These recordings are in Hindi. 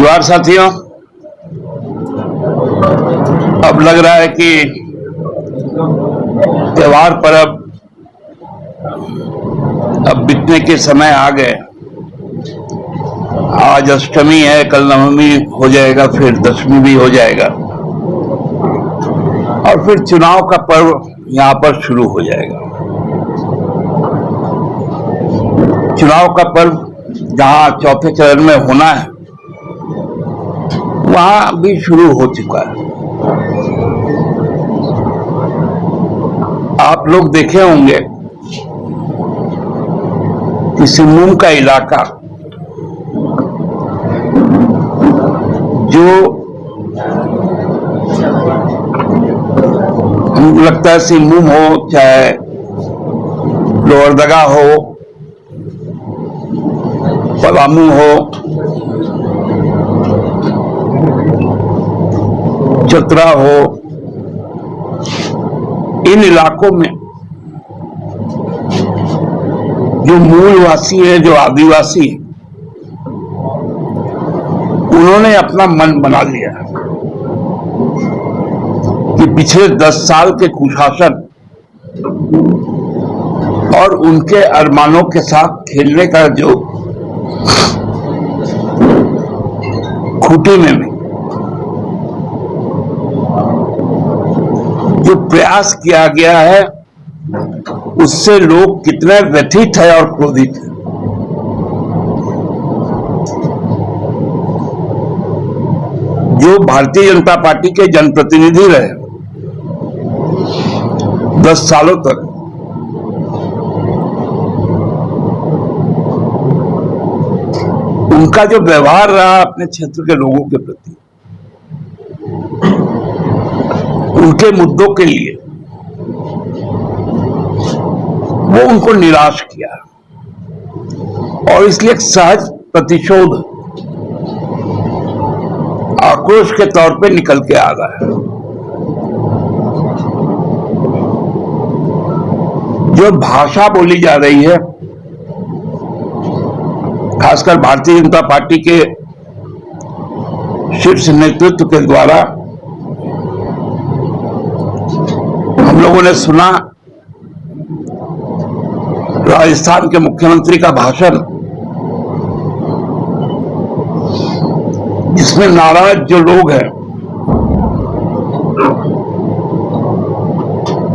जोहार साथियों, अब लग रहा है कि त्योहार पर अब बीतने के समय आ गए। आज अष्टमी है, कल नवमी हो जाएगा, फिर दशमी भी हो जाएगा और फिर चुनाव का पर्व यहां पर शुरू हो जाएगा। चुनाव का पर्व जहां चौथे चरण में होना है वहां भी शुरू हो चुका है। आप लोग देखे होंगे कि सिंहभूम का इलाका जो हमको लगता है सिंहभूम हो चाहे लोहरदगा हो, पलामू हो, चतरा हो, इन इलाकों में जो मूलवासी है, जो आदिवासी है, उन्होंने अपना मन बना लिया कि पिछले 10 साल के कुशासन और उनके अरमानों के साथ खेलने का जो खूंटी में जो प्रयास किया गया है उससे लोग कितने व्यथित है और क्रोधित है। जो भारतीय जनता पार्टी के जनप्रतिनिधि रहे 10 सालों तक, उनका जो व्यवहार रहा अपने क्षेत्र के लोगों के प्रति, उनके मुद्दों के लिए, वो उनको निराश किया और इसलिए एक सहज प्रतिशोध आक्रोश के तौर पे निकल के आ रहा है। जो भाषा बोली जा रही है, खासकर भारतीय जनता पार्टी के शीर्ष नेतृत्व के द्वारा, हम लोगों ने सुना राजस्थान के मुख्यमंत्री का भाषण, जिसमें नाराज जो लोग हैं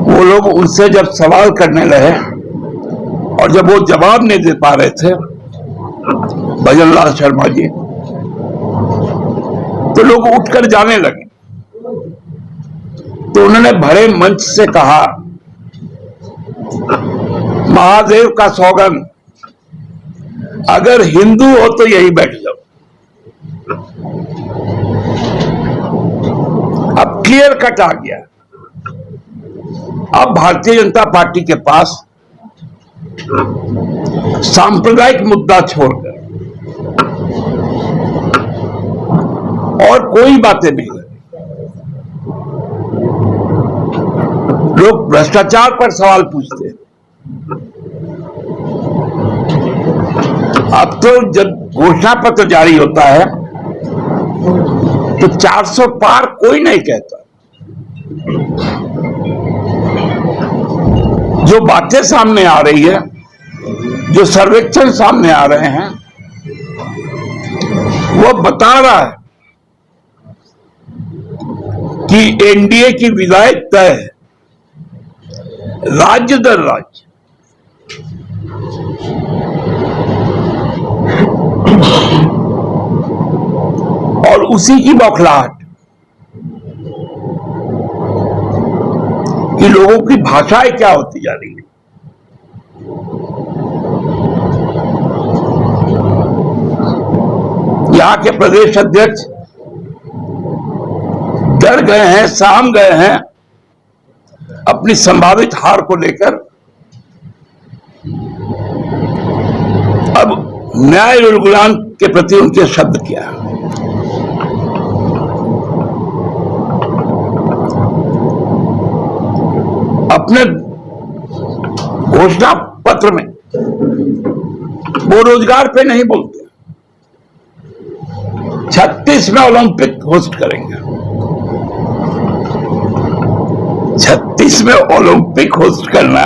वो लोग उनसे जब सवाल करने लगे और जब वो जवाब नहीं दे पा रहे थे, भजन लाल शर्मा जी, तो लोग उठकर जाने लगे। तो उन्होंने भरे मंच से कहा, महादेव का सौगंध, अगर हिंदू हो तो यही बैठ जाओ। अब क्लियर कट आ गया। अब भारतीय जनता पार्टी के पास सांप्रदायिक मुद्दा छोड़कर और कोई बातें नहीं है। लोग भ्रष्टाचार पर सवाल पूछते हैं। अब तो जब घोषणा पत्र जारी होता है तो 400 पार कोई नहीं कहता। जो बातें सामने आ रही है, जो सर्वेक्षण सामने आ रहे हैं, वो बता रहा है कि एनडीए की विदाई तय है, राज्य दर राज्य। और उसी की बौखलाहट कि लोगों की भाषाएं क्या होती जा रही है। यहां के प्रदेश अध्यक्ष डर गए हैं, सहम गए हैं अपनी संभावित हार को लेकर। अब न्याय उलगुलान के प्रति उनके शब्द क्या है। अपने घोषणा पत्र में वो रोजगार पे नहीं बोलते, 36 में ओलंपिक होस्ट करेंगे। 36 में ओलंपिक होस्ट करना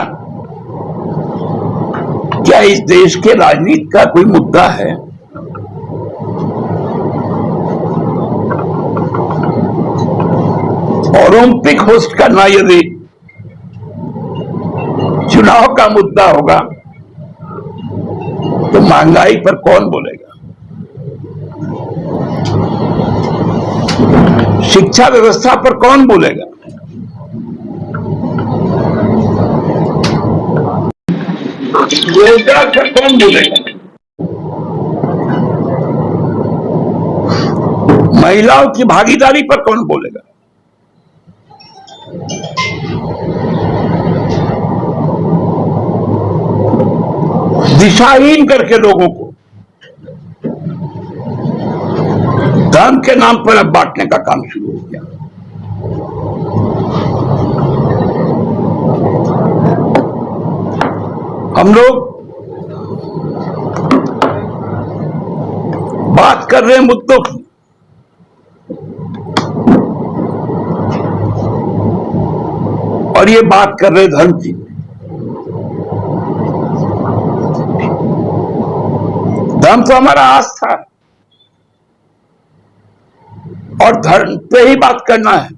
क्या इस देश के राजनीति का कोई मुद्दा है? ओलंपिक होस्ट करना यदि चुनाव का मुद्दा होगा तो महंगाई पर कौन बोलेगा? शिक्षा व्यवस्था पर कौन बोलेगा? रोजगार पर कौन बोलेगा? महिलाओं की भागीदारी पर कौन बोलेगा? दिशाहीन करके लोगों को धर्म के नाम पर अब बांटने का काम शुरू हो गया। हम लोग बात कर रहे हैं मुद्दों की, और ये बात कर रहे धर्म की। धर्म तो हमारा आस्था है और धर्म पे ही बात करना है।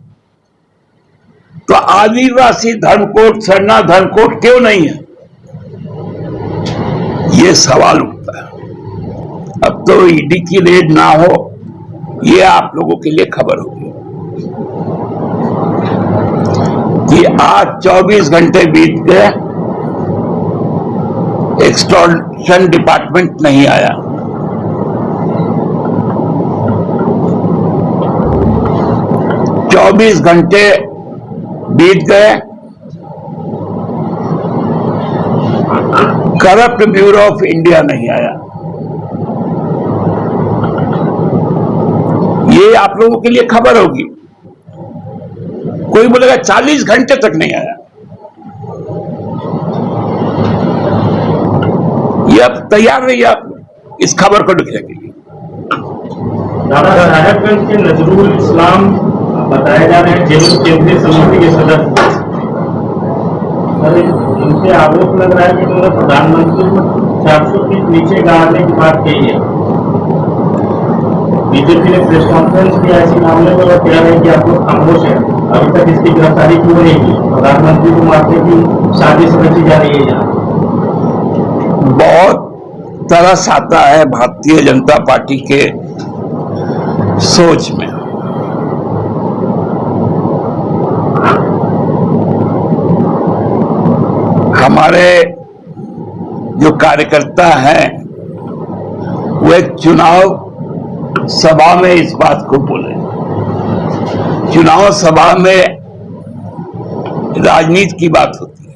तो आदिवासी धर्मकोड, सरना धर्मकोड क्यों नहीं है, ये सवाल उठता है। अब तो ईडी की रेड ना हो, ये आप लोगों के लिए खबर होगी कि आज 24 घंटे बीत गए, एक्सटॉर्शन डिपार्टमेंट नहीं आया। चौबीस घंटे बीत गए, करप्ट ब्यूरो ऑफ इंडिया नहीं आया। ये आप लोगों के लिए खबर होगी। कोई बोलेगा 40 घंटे तक नहीं आया। ये अब तैयार रहिए आप इस खबर को लिखने के लिए। दादा साहेबगंज के नजरुल इस्लाम बताए जा रहे हैं जेल केंद्रीय समिति के सदस्य। सर, इनसे आरोप लग रहा है कि उन्होंने प्रधानमंत्री को 400 फीट नीचे गाड़ने की बात कही है। बीजेपी ने प्रेस कॉन्फ्रेंस किया इसी मामले में और कह रहे हैं कि आप लोग खामोश हैं, अभी तक इसकी गिरफ्तारी क्यों नहीं की? प्रधानमंत्री को मारने की साजिश रची जा रही है यहाँ। बहुत तरस आता है भारतीय जनता पार्टी के सोच में। हमारे जो कार्यकर्ता हैं वो एक चुनाव सभा में इस बात को बोले। चुनाव सभा में राजनीति की बात होती है।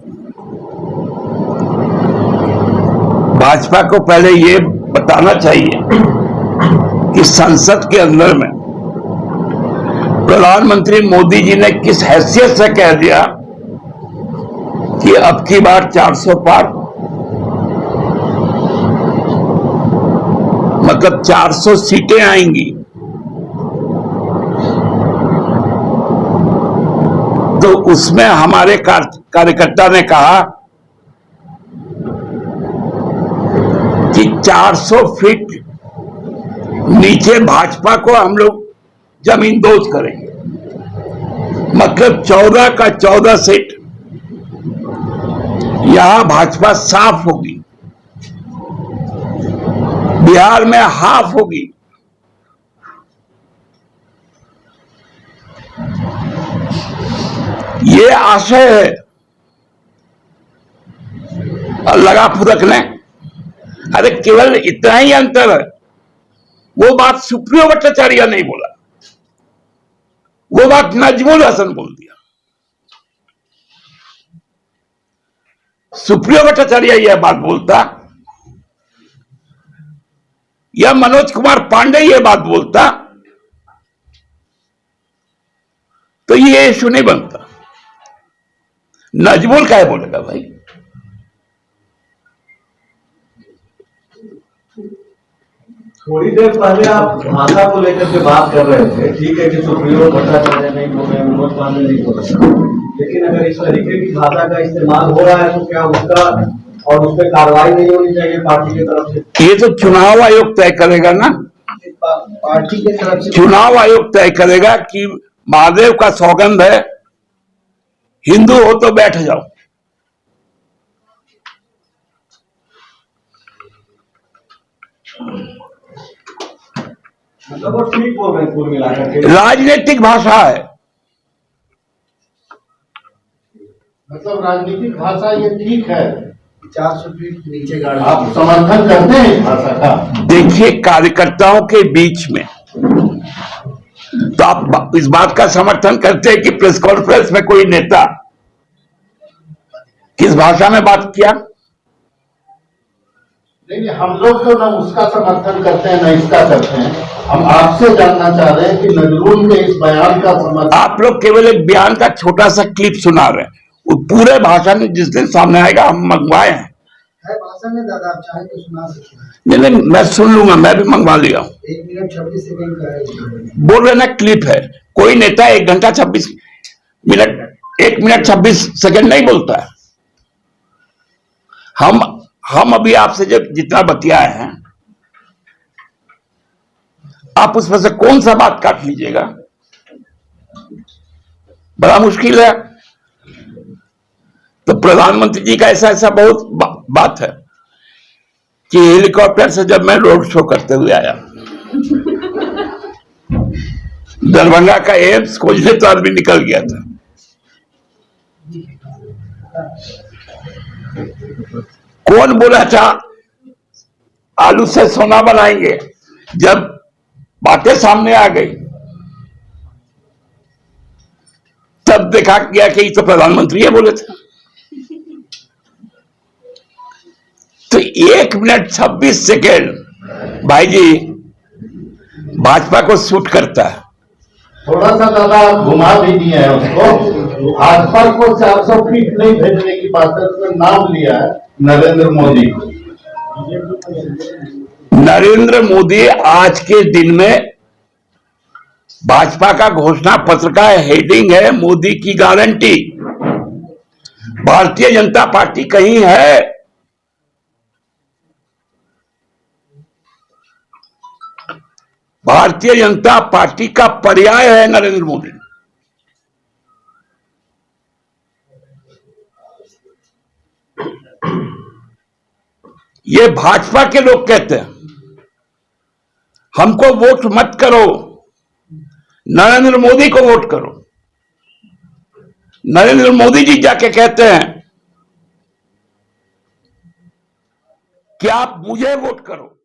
भाजपा को पहले ये बताना चाहिए कि संसद के अंदर में प्रधानमंत्री मोदी जी ने किस हैसियत से कह दिया कि अब की बार 400 पार, मतलब 400 सीटें आएंगी। तो उसमें हमारे कार्यकर्ता ने कहा कि 400 फीट नीचे भाजपा को हम लोग जमीन दोज करेंगे, मतलब 14 का 14 सीट यहां भाजपा साफ होगी, बिहार में हाफ होगी। ये आशय है। और लगा फुदकने, अरे केवल इतना ही अंतर है। वो बात सुप्रियो भट्टाचार्य नहीं बोला, वो बात नजमुल हसन बोल दिया। सुप्रियो भट्टाचार्य यह बात बोलता या मनोज कुमार पांडे यह बात बोलता तो ये इशू नहीं बनता। नजमुल क्या बोलेगा भाई? थोड़ी देर पहले आप भाषा को लेकर के बात कर रहे थे, ठीक है कि सुप्रीयो भट्टाचार्य नहीं बोल रहे, विनोद पांडे नहीं बोल रहे, लेकिन अगर इस तरीके की भाषा का इस्तेमाल हो रहा है तो क्या उसका और उस पर कार्रवाई नहीं होनी चाहिए पार्टी की तरफ से? ये तो चुनाव आयोग तय करेगा ना, पार्टी की तरफ से चुनाव आयोग तय करेगा कि महादेव का सौगंध है, हिंदू हो तो बैठ जाओ। मतलब वो ठीक बोल रहे हैं कुल मिलाकर के। राजनीतिक भाषा है, मतलब राजनीतिक भाषा ये ठीक है, 400 फीट नीचे गाड़ी आप समर्थन करते हैं इस भाषा का? देखिए कार्यकर्ताओं के बीच में तो आप इस बात का समर्थन करते हैं कि प्रेस कॉन्फ्रेंस में कोई नेता किस भाषा में बात किया? नहीं, हम लोग तो न उसका समर्थन करते हैं न इसका करते हैं। हम आपसे जानना चाह रहे हैं कि नजरुल के इस बयान का समर्थन। आप लोग केवल एक बयान का छोटा सा क्लिप सुना रहे हैं, वो पूरे भाषण जिस दिन सामने आएगा हम मंगवाए हैं। भाषा में दादा आप चाहे तो सुना सकते हैं। नहीं, मैं सुन लूंगा, मैं भी मंगवा लिया हूं। 1 मिनट 26 सेकंड का है। बोल रहे ना क्लिप है, कोई नेता 1 घंटा 26 मिनट 1 मिनट 26 सेकंड नहीं बोलता है। हम अभी आपसे जब जितना बतियाए हैं, आप उसमें से कौन सा बात काट लीजिएगा? बड़ा मुश्किल है। तो प्रधानमंत्री जी का ऐसा ऐसा बहुत बात है कि हेलीकॉप्टर से जब मैं रोड शो करते हुए आया, दरभंगा का एम्स खोजने तो आदमी निकल गया था। कौन बोला था आलू से सोना बनाएंगे? जब बातें सामने आ गई तब देखा गया कि ये तो प्रधानमंत्री है बोले थे। तो 1 मिनट 26 सेकेंड भाई जी भाजपा को सूट करता है। थोड़ा सा ज्यादा आप घुमा भी दिए हैं उसको। भाजपा को 400 फीट नहीं भेजने की बात है, उसमें नाम लिया है नरेंद्र मोदी को। नरेंद्र मोदी आज के दिन में भाजपा का घोषणा पत्र का हेडिंग है मोदी की गारंटी। भारतीय जनता पार्टी कहीं है? भारतीय जनता पार्टी का पर्याय है नरेंद्र मोदी। ये भाजपा के लोग कहते हैं हमको वोट मत करो, नरेंद्र मोदी को वोट करो। नरेंद्र मोदी जी जाके कहते हैं कि आप मुझे वोट करो।